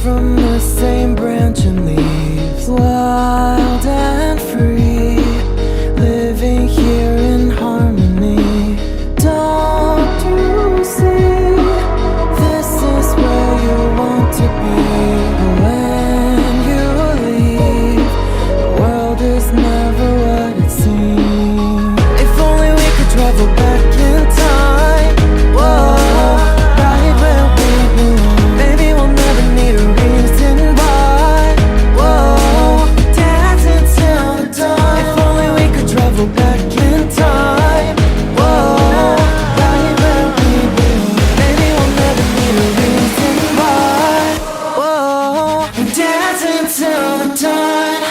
from the same branch and leaves, wild and free, living here in harmony. Don't you see, this is where you want to be. But when you leave, the world is never what it seems. If only we could travel back in time, whoa, right where we belong. Maybe we'll never need a reason why, whoa, dancing till the dawn. If only we could travel back in time, whoa, right where we belong. Maybe we'll never need a reason why, whoa, dancing till the dawn.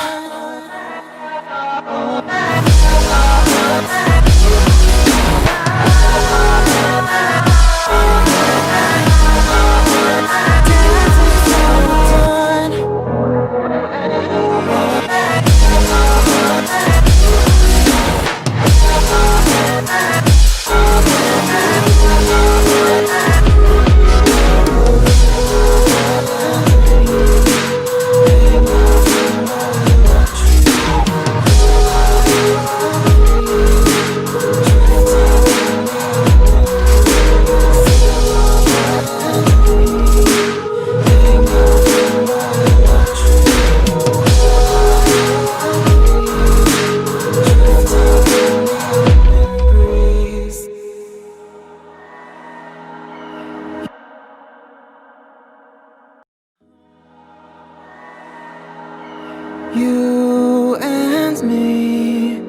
You and me,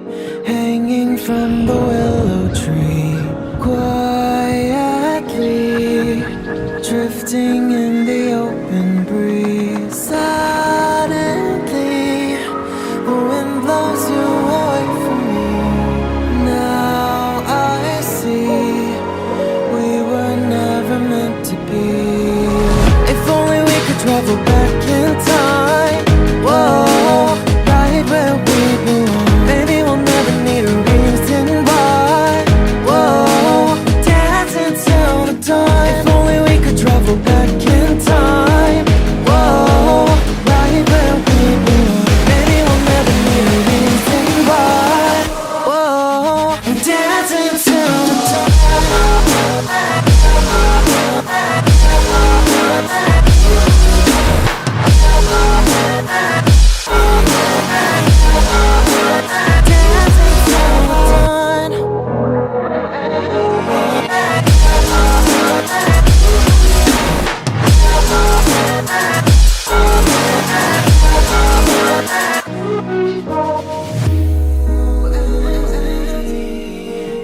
hanging from the willow tree, quietly drifting in the open breeze. Suddenly, the wind blows you away from me. Now I see, we were never meant to be. If only we could travel back in time, whoa, right where we belong. Maybe we'll never need a reason why, whoa, dancing till the dawn. If only we could travel back in time, whoa, right where we belong. Maybe we'll never need a reason why, whoa, dancing till the dawn.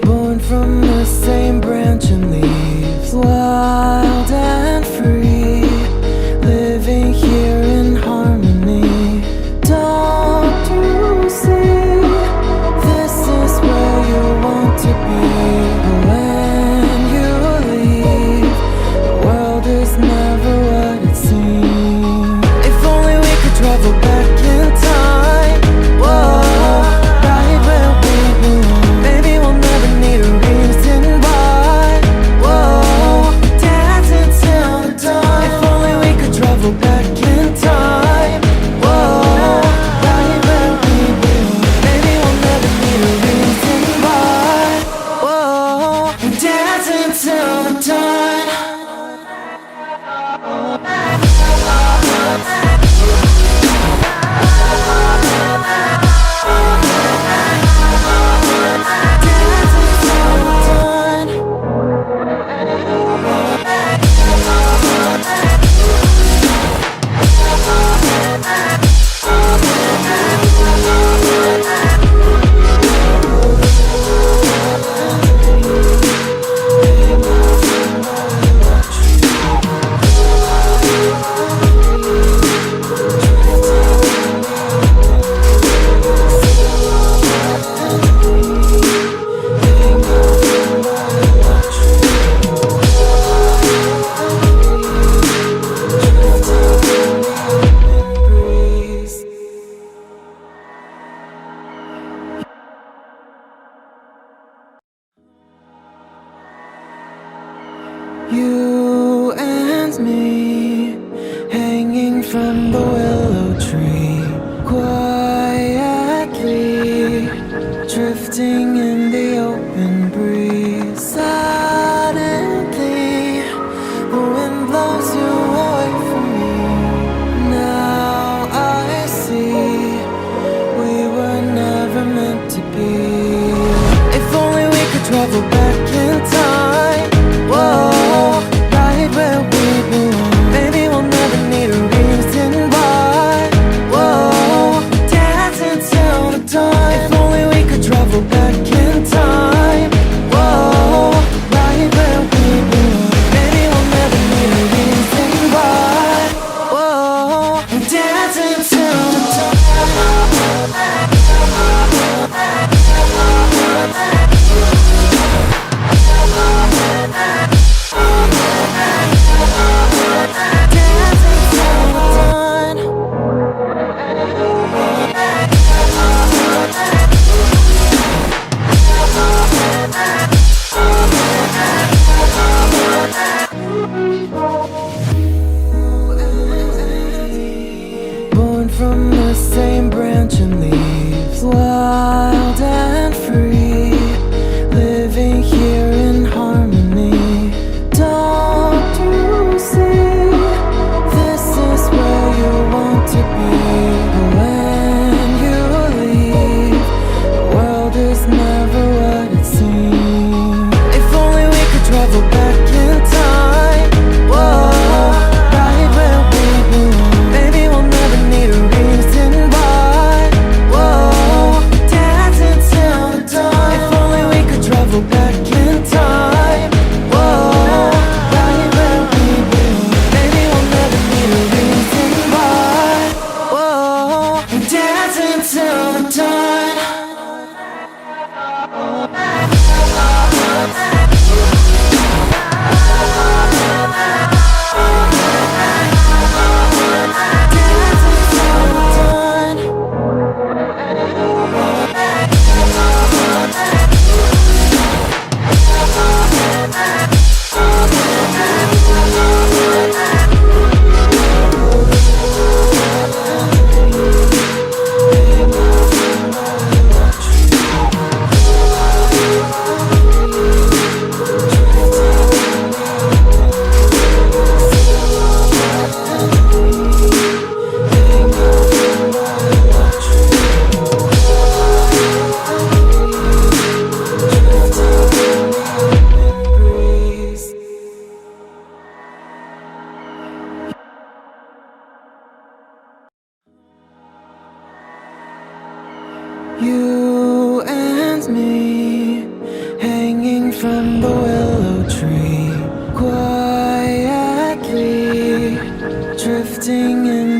Born from the same branch and leaves, wild and free, living here in harmony. Don't you see, this is where you want to be. But when you leave, the world is never what it seems. If only we could travel back in time, whoa, right where we belong. Maybe we'll never need a reason why, whoa, dancing till the dawn. If only we could travel back in time, whoa, right where we belong. Maybe we'll never need a reason why, whoa, dancing till the dawn. You and me, hanging drifting in